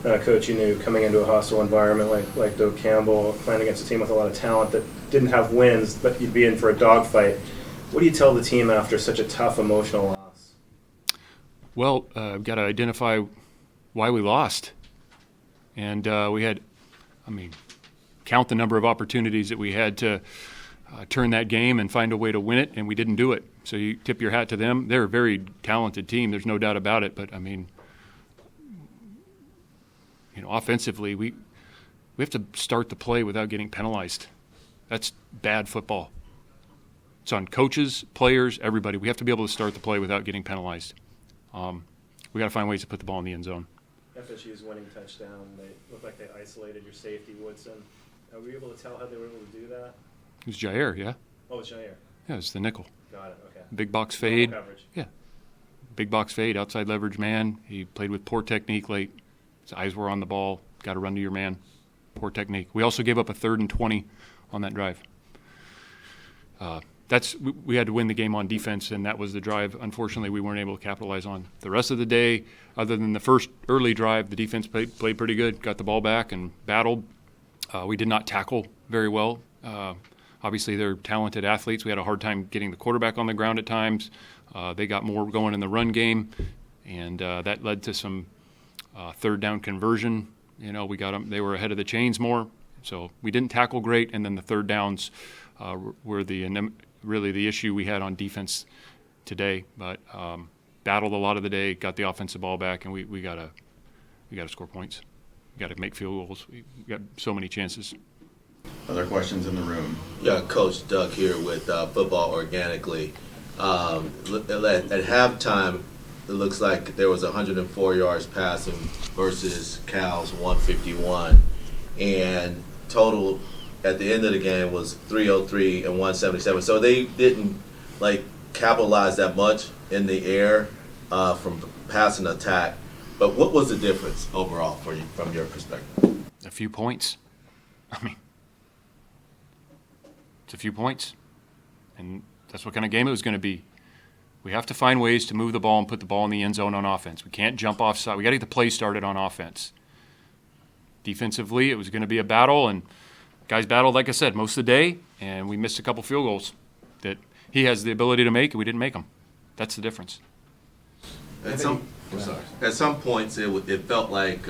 coach you knew coming into a hostile environment like Doak Campbell, playing against a team with a lot of talent that didn't have wins, but you'd be in for a dogfight. What do you tell the team after such a tough emotional loss? Well, we've got to identify why we lost. And we had, count the number of opportunities that we had to turn that game and find a way to win it, and we didn't do it. So you tip your hat to them. They're a very talented team. There's no doubt about it. But, offensively, we have to start the play without getting penalized. That's bad football. It's on coaches, players, everybody. We have to be able to start the play without getting penalized. We got to find ways to put the ball in the end zone. FSU's winning touchdown, they looked like they isolated your safety, Woodson. Were you able to tell how they were able to do that? It was Jair, yeah. Oh, it's Jair. Yeah, it was the nickel. Got it, okay. Big box fade. Coverage. Yeah. Big box fade, outside leverage man. He played with poor technique late. His eyes were on the ball. Got to run to your man. Poor technique. We also gave up a 3rd and 20 on that drive. We had to win the game on defense, and that was the drive. Unfortunately, we weren't able to capitalize on. The rest of the day, other than the first early drive, the defense played pretty good, got the ball back and battled. We did not tackle very well. Obviously, they're talented athletes. We had a hard time getting the quarterback on the ground at times. They got more going in the run game, and that led to some third down conversion. We got them. They were ahead of the chains more, so we didn't tackle great. And then the third downs were really the issue we had on defense today. But battled a lot of the day, got the offensive ball back, and we got to score points. We got to make field goals. We got so many chances. Other questions in the room? Yeah, Coach Doug here with Football Organically. At halftime, it looks like there was 104 yards passing versus Cal's 151, and total at the end of the game was 303 and 177. So they didn't capitalize that much in the air from passing attack. But what was the difference overall for you from your perspective? A few points. It's a few points, and that's what kind of game it was going to be. We have to find ways to move the ball and put the ball in the end zone on offense. We can't jump offside. We got to get the play started on offense. Defensively, it was going to be a battle, and guys battled, like I said, most of the day, and we missed a couple field goals that he has the ability to make, and we didn't make them. That's the difference. At some points, it felt like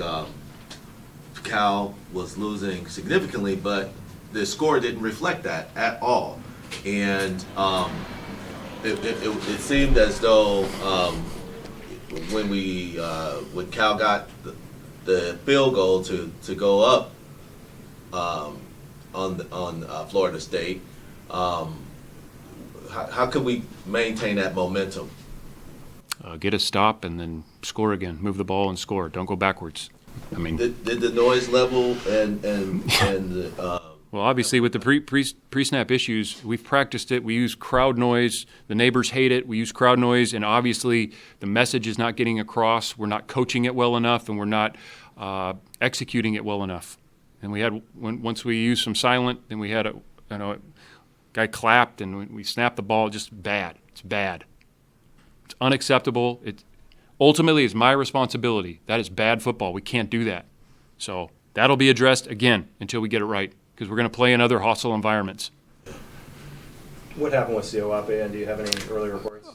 Cal was losing significantly, but the score didn't reflect that at all. And it seemed as though when Cal got the field goal to go up on Florida State, how could we maintain that momentum? Get a stop and then score again. Move the ball and score. Don't go backwards. Did the noise level and well, obviously, with the pre-snap issues, we've practiced it. We use crowd noise. The neighbors hate it. We use crowd noise, and obviously the message is not getting across. We're not coaching it well enough, and we're not executing it well enough. And we had once we used some silent, then we had a guy clapped, and we snapped the ball. Just bad. It's bad. It's unacceptable. It ultimately is my responsibility. That is bad football. We can't do that. So that'll be addressed again until we get it right, because we're going to play in other hostile environments. What happened with Siowape, and do you have any early reports?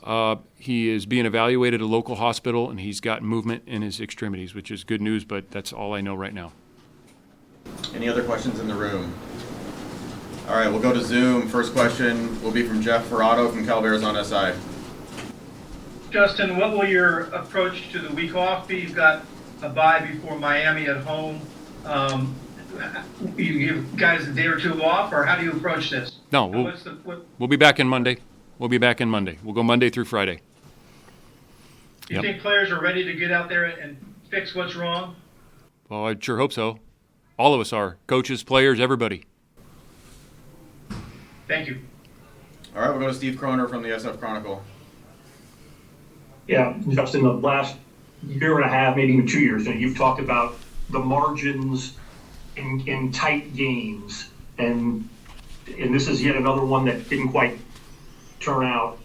He is being evaluated at a local hospital, and he's got movement in his extremities, which is good news, but that's all I know right now. Any other questions in the room? All right, we'll go to Zoom. First question will be from Jeff Ferrato from Cal Bears on SI. Justin, what will your approach to the week off be? You've got a bye before Miami at home. You give guys a day or two off, or how do you approach this? No, we'll be back in Monday. We'll go Monday through Friday. You think players are ready to get out there and fix what's wrong? Well, I sure hope so. All of us are. Coaches, players, everybody. Thank you. All right, we'll go to Steve Kroner from the SF Chronicle. Yeah, Justin, the last year and a half, maybe even 2 years, you've talked about the margins in tight games, and this is yet another one that didn't quite turn out.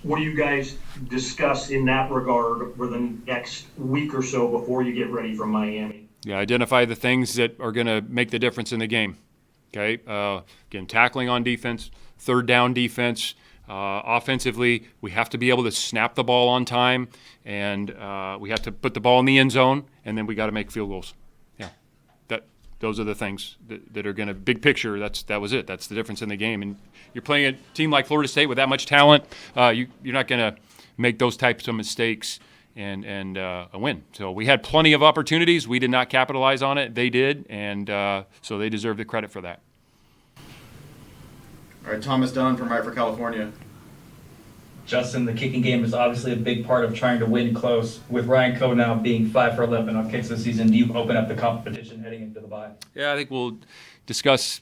What do you guys discuss in that regard for the next week or so before you get ready for Miami? Yeah, identify the things that are going to make the difference in the game. Okay, again, tackling on defense, third down defense. Offensively, we have to be able to snap the ball on time, and we have to put the ball in the end zone, and then we got to make field goals. Yeah, those are the things that are going to big picture. That was it. That's the difference in the game. And you're playing a team like Florida State with that much talent. You're not going to make those types of mistakes and win. So we had plenty of opportunities. We did not capitalize on it. They did, and so they deserve the credit for that. All right, Thomas Dunn from Right for California. Justin, the kicking game is obviously a big part of trying to win close. With Ryan Coe now being 5 for 11 on kicks this season, do you open up the competition heading into the bye? Yeah, I think we'll discuss,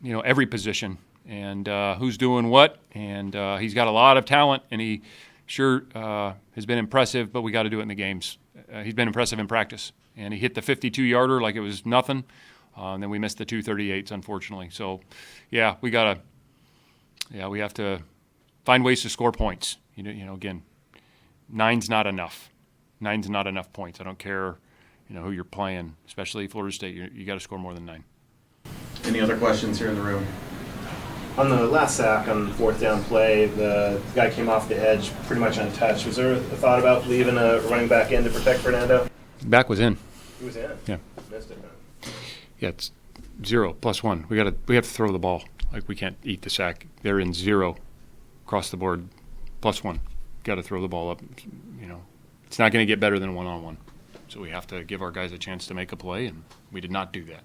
every position and who's doing what. And he's got a lot of talent, and he sure has been impressive. But we got to do it in the games. He's been impressive in practice, and he hit the 52-yarder like it was nothing. And then we missed the 238s, unfortunately. So, yeah, we have to find ways to score points. Again, 9's not enough. 9's not enough points. I don't care, who you're playing, especially Florida State. You got to score more than 9. Any other questions here in the room? On the last sack on the fourth down play, the guy came off the edge pretty much untouched. Was there a thought about leaving a running back in to protect Fernando? Back was in. He was in? Yeah. Missed it, huh? Yeah, it's 0 plus 1. We have to throw the ball. Like, we can't eat the sack. They're in 0 across the board, plus 1. Got to throw the ball up. It's not going to get better than 1-on-1. So we have to give our guys a chance to make a play, and we did not do that.